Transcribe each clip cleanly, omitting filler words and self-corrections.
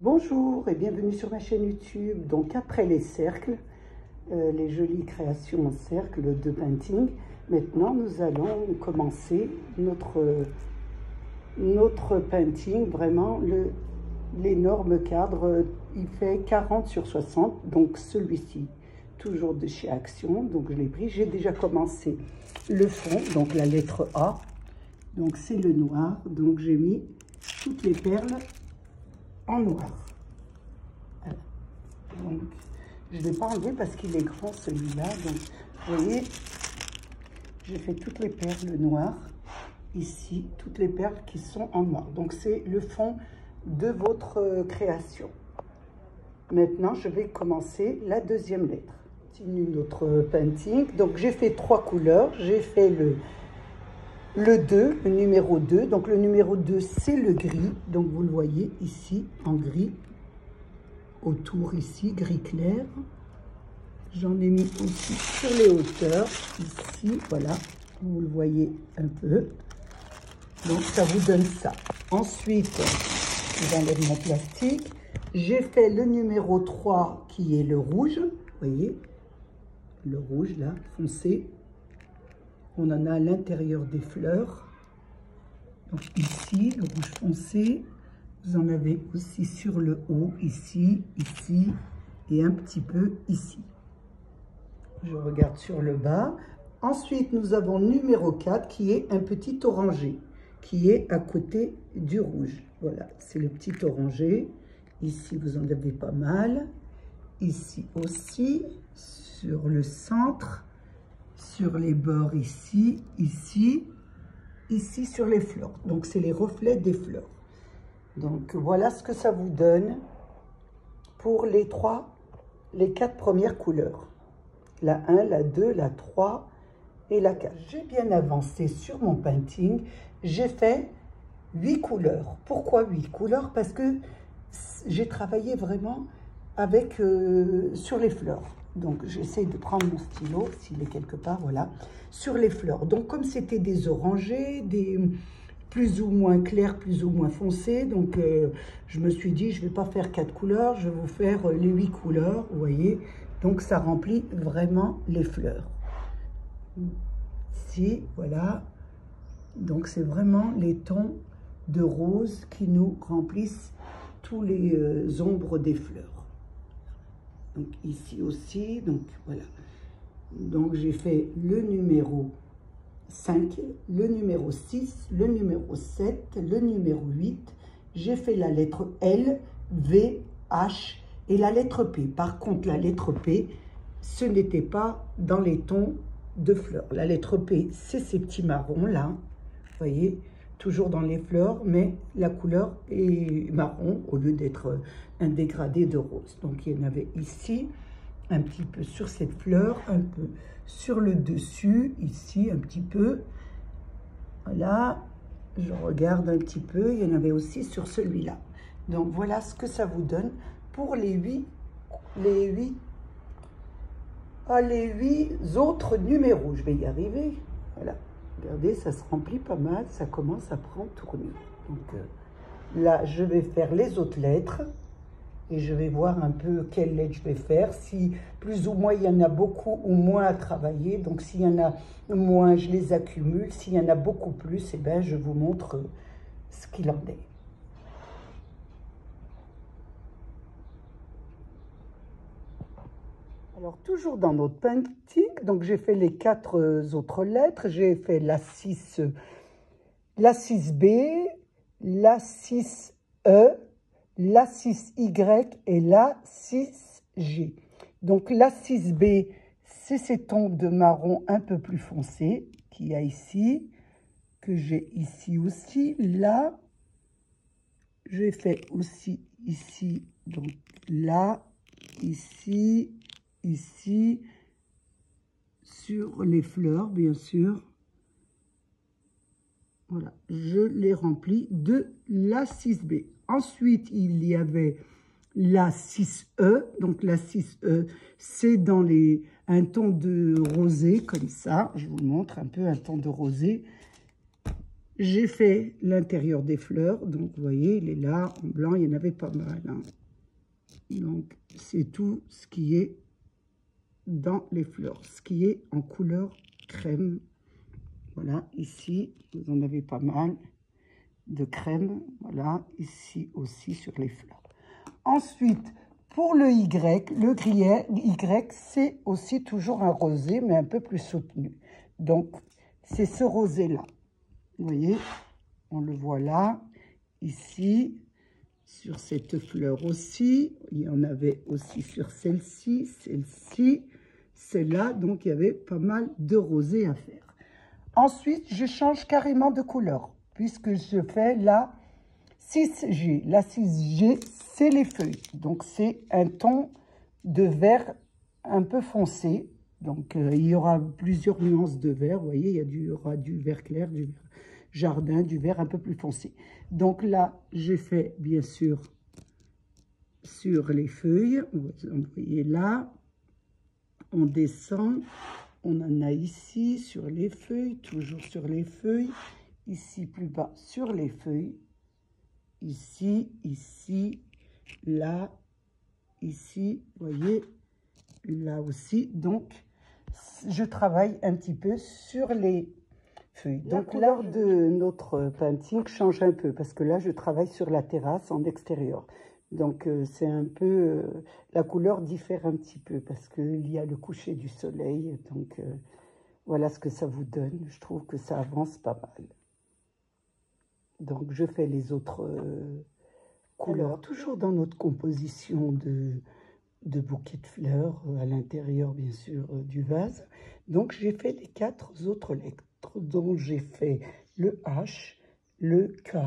Bonjour et bienvenue sur ma chaîne YouTube. Donc après les cercles, les jolies créations en cercle de painting, maintenant nous allons commencer notre painting, vraiment l'énorme cadre. Il fait 40 sur 60, donc celui-ci, toujours de chez Action, donc je l'ai pris. J'ai déjà commencé le fond, donc la lettre A, donc c'est le noir, donc j'ai mis toutes les perles en noir. Voilà. Donc, je ne vais pas enlever parce qu'il est grand celui-là. Donc, vous voyez, j'ai fait toutes les perles noires ici, toutes les perles qui sont en noir. Donc, c'est le fond de votre création. Maintenant, je vais commencer la deuxième lettre. Continue notre painting. Donc, j'ai fait 3 couleurs. J'ai fait le 2, le numéro 2. Donc, le numéro 2, c'est le gris. Donc, vous le voyez ici, en gris. Autour ici, gris clair. J'en ai mis aussi sur les hauteurs. Ici, voilà. Vous le voyez un peu. Donc, ça vous donne ça. Ensuite, j'enlève mon plastique. J'ai fait le numéro 3, qui est le rouge. Vous voyez, le rouge, là, foncé. On en a à l'intérieur des fleurs. Donc ici, le rouge foncé. Vous en avez aussi sur le haut, ici, ici et un petit peu ici. Je regarde sur le bas. Ensuite, nous avons numéro 4 qui est un petit orangé, qui est à côté du rouge. Voilà, c'est le petit orangé. Ici, vous en avez pas mal. Ici aussi, sur le centre. Sur les bords ici, ici, ici sur les fleurs. Donc, c'est les reflets des fleurs. Donc, voilà ce que ça vous donne pour les 4 premières couleurs. La 1, la 2, la 3 et la 4. J'ai bien avancé sur mon painting. J'ai fait 8 couleurs. Pourquoi 8 couleurs? Parce que j'ai travaillé vraiment avec sur les fleurs. Donc, j'essaie de prendre mon stylo, s'il est quelque part, voilà, sur les fleurs. Donc, comme c'était des orangés, des plus ou moins clairs, plus ou moins foncés, donc je me suis dit, je ne vais pas faire 4 couleurs, je vais vous faire les 8 couleurs, vous voyez. Donc, ça remplit vraiment les fleurs. Ici, voilà. Donc, c'est vraiment les tons de rose qui nous remplissent tous les ombres des fleurs. Donc ici aussi, donc voilà. Donc j'ai fait le numéro 5, le numéro 6, le numéro 7, le numéro 8. J'ai fait la lettre L, V, H et la lettre P. Par contre, la lettre P, ce n'était pas dans les tons de fleurs. La lettre P, c'est ces petits marrons là, vous voyez, toujours dans les fleurs, mais la couleur est marron au lieu d'être un dégradé de rose. Donc, il y en avait ici, un petit peu sur cette fleur, un peu sur le dessus, ici, un petit peu. Voilà, je regarde un petit peu, il y en avait aussi sur celui-là. Donc, voilà ce que ça vous donne pour les 8 autres numéros. Je vais y arriver, voilà. Regardez, ça se remplit pas mal, ça commence à prendre tournure. Donc là, je vais faire les autres lettres et je vais voir un peu quelles lettres je vais faire. Si plus ou moins il y en a beaucoup ou moins à travailler, donc s'il y en a moins, je les accumule. S'il y en a beaucoup plus, eh bien, je vous montre ce qu'il en est. Alors, toujours dans notre painting, donc j'ai fait les 4 autres lettres. J'ai fait la 6B, la 6E, la 6Y et la 6G. Donc, la 6B, c'est ces tons de marron un peu plus foncés qu'il y a ici, que j'ai ici aussi. Là, j'ai fait aussi ici, donc là, ici, ici, sur les fleurs, bien sûr. Voilà, je les remplis de la 6B. Ensuite, il y avait la 6E. Donc, la 6E, c'est dans un ton de rosé, comme ça. Je vous montre un peu un ton de rosé. J'ai fait l'intérieur des fleurs, donc vous voyez, il est là, en blanc, il y en avait pas mal. Hein. Donc, c'est tout ce qui est dans les fleurs, ce qui est en couleur crème. Voilà, ici, vous en avez pas mal de crème. Voilà, ici aussi sur les fleurs. Ensuite, pour le Y, le gris Y, c'est aussi toujours un rosé, mais un peu plus soutenu. Donc, c'est ce rosé-là. Vous voyez, on le voit là, ici, sur cette fleur aussi. Il y en avait aussi sur celle-ci, celle-là. Donc, il y avait pas mal de rosé à faire. Ensuite, je change carrément de couleur, puisque je fais la 6G. La 6G, c'est les feuilles. Donc, c'est un ton de vert un peu foncé. Donc, il y aura plusieurs nuances de vert. Vous voyez, il y aura du vert clair, du vert jardin, du vert un peu plus foncé. Donc là, j'ai fait, bien sûr, sur les feuilles. Vous voyez là, on descend. On en a ici, sur les feuilles, toujours sur les feuilles. Ici, plus bas, sur les feuilles. Ici, ici, là, ici, vous voyez, là aussi. Donc, je travaille un petit peu sur les feuilles. Donc, la couleur de notre painting change un peu parce que là, je travaille sur la terrasse en extérieur. Donc, c'est un peu... la couleur diffère un petit peu parce qu'il y a le coucher du soleil. Donc, voilà ce que ça vous donne. Je trouve que ça avance pas mal. Donc, je fais les autres couleurs. Alors, toujours dans notre composition de bouquet de fleurs, à l'intérieur, bien sûr, du vase. Donc, j'ai fait les 4 autres lettres, dont j'ai fait le H, le K,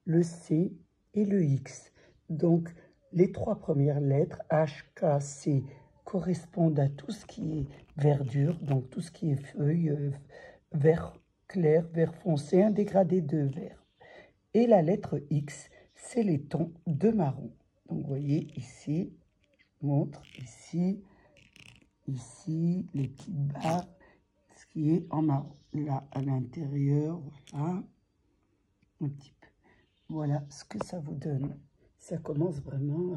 le C et le X. Donc, les 3 premières lettres, H, K, C, correspondent à tout ce qui est verdure, donc tout ce qui est feuilles, vert clair, vert foncé, un dégradé de vert. Et la lettre X, c'est les tons de marron. Donc, vous voyez ici, je vous montre, ici, les petites barres, ce qui est en marron. Là, à l'intérieur, voilà, un petit peu. Voilà ce que ça vous donne. Ça commence vraiment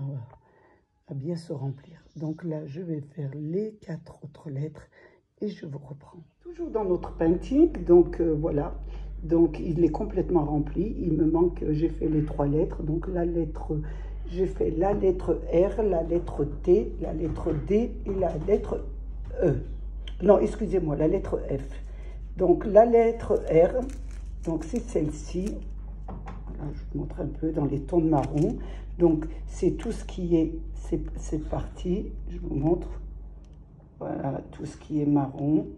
à bien se remplir. Donc là, je vais faire les 4 autres lettres et je vous reprends. Toujours dans notre painting, donc voilà. Donc, il est complètement rempli. Il me manque, j'ai fait les 3 lettres. Donc, j'ai fait la lettre R, la lettre T, la lettre D et la lettre E. Non, excusez-moi, la lettre F. Donc, la lettre R, donc c'est celle-ci. Là, je vous montre un peu dans les tons de marron. Donc, c'est tout ce qui est, cette partie, je vous montre. Voilà, tout ce qui est marron.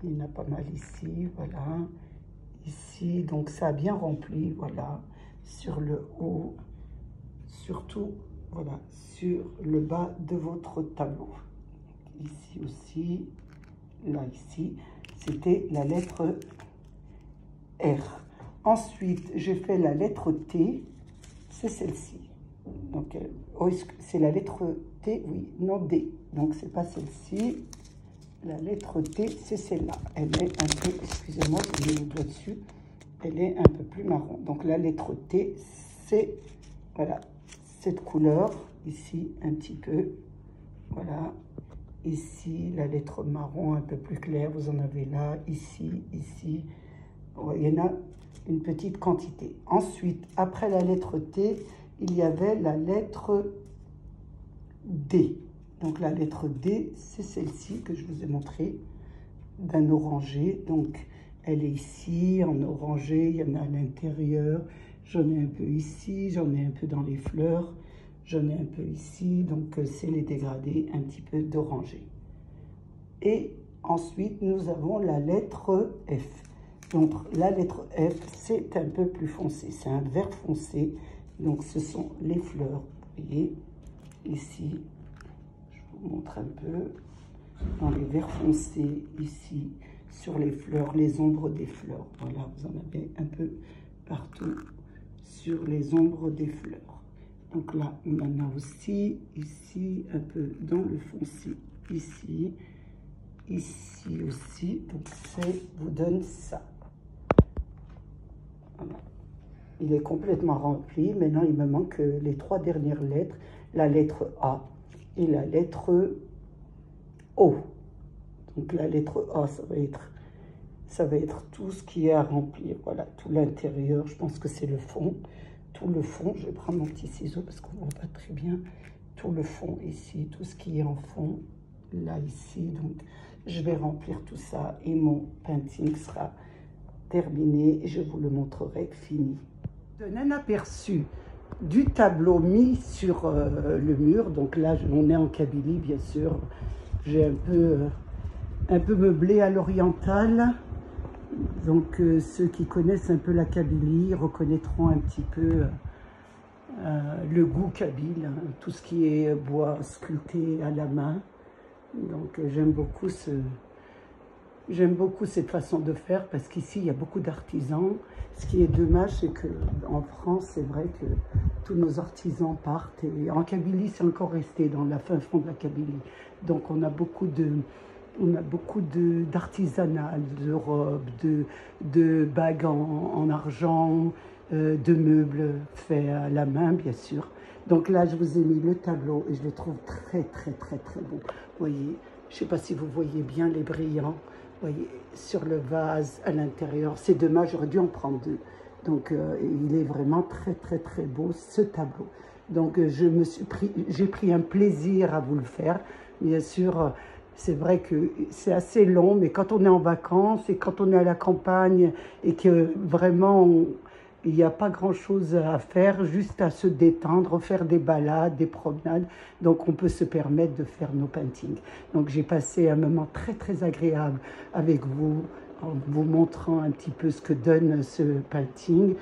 Il y en a pas mal ici, voilà. Ici, donc ça a bien rempli, voilà. Sur le haut, surtout, voilà, sur le bas de votre tableau. Ici aussi, là, ici, c'était la lettre R. Ensuite, j'ai fait la lettre T, c'est celle-ci. Donc, c'est la lettre T, oui, non D. Donc, c'est pas celle-ci. La lettre T, c'est celle-là. Elle est un peu, excusez-moi, j'ai mis le doigt dessus. Elle est un peu plus marron. Donc, la lettre T, c'est, voilà, cette couleur. Ici, un petit peu. Voilà. Ici, la lettre marron un peu plus claire. Vous en avez là, ici, ici. Il y en a une petite quantité. Ensuite, après la lettre T, il y avait la lettre D. Donc, la lettre D, c'est celle-ci que je vous ai montrée, d'un orangé. Donc, elle est ici, en orangé. Il y en a à l'intérieur. J'en ai un peu ici. J'en ai un peu dans les fleurs. J'en ai un peu ici. Donc, c'est les dégradés, un petit peu d'orangé. Et ensuite, nous avons la lettre F. Donc, la lettre F, c'est un peu plus foncé. C'est un vert foncé. Donc, ce sont les fleurs. Vous voyez, ici. Je vous montre un peu dans les verts foncés ici sur les fleurs, les ombres des fleurs. Voilà, vous en avez un peu partout sur les ombres des fleurs. Donc là, on en a aussi ici, un peu dans le foncé ici aussi. Donc ça vous donne ça. Voilà. Il est complètement rempli. Maintenant, il me manque les 3 dernières lettres, la lettre A et la lettre O. Donc la lettre A, ça va être tout ce qui est à remplir. Voilà, tout l'intérieur. Je pense que c'est le fond. Tout le fond. Je vais prendre mon petit ciseau parce qu'on voit pas très bien. Tout le fond ici, tout ce qui est en fond, là, ici. Donc, je vais remplir tout ça et mon painting sera terminé et je vous le montrerai fini. Je donne un aperçu du tableau mis sur le mur. Donc là, on est en Kabylie, bien sûr. J'ai un peu meublé à l'oriental. Donc ceux qui connaissent un peu la Kabylie reconnaîtront un petit peu le goût kabyle, hein, tout ce qui est bois sculpté à la main. Donc j'aime beaucoup cette façon de faire parce qu'ici il y a beaucoup d'artisans. Ce qui est dommage, c'est qu'en France, c'est vrai que tous nos artisans partent. Et en Kabylie, c'est encore resté dans la fin fond de la Kabylie. Donc on a beaucoup d'artisanat, de robes, de bagues en argent, de meubles faits à la main, bien sûr. Donc là, je vous ai mis le tableau et je le trouve très, très, très, très beau. Vous voyez, je ne sais pas si vous voyez bien les brillants. Vous voyez, sur le vase à l'intérieur. C'est dommage, j'aurais dû en prendre 2. Donc, il est vraiment très, très, très beau, ce tableau. Donc, j'ai pris un plaisir à vous le faire. Bien sûr, c'est vrai que c'est assez long, mais quand on est en vacances et quand on est à la campagne et que vraiment il n'y a pas grand-chose à faire, juste à se détendre, faire des balades, des promenades. Donc, on peut se permettre de faire nos paintings. Donc, j'ai passé un moment très, très agréable avec vous, en vous montrant un petit peu ce que donne ce painting.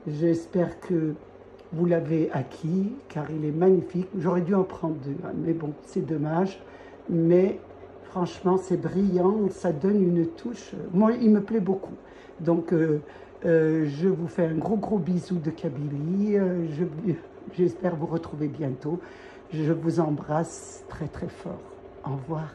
J'espère que vous l'avez acquis, car il est magnifique. J'aurais dû en prendre 2, hein, mais bon, c'est dommage. Mais franchement, c'est brillant, ça donne une touche. Moi, il me plaît beaucoup. Donc, je vous fais un gros bisou de Kabylie. J'espère vous retrouver bientôt. Je vous embrasse très, très fort. Au revoir.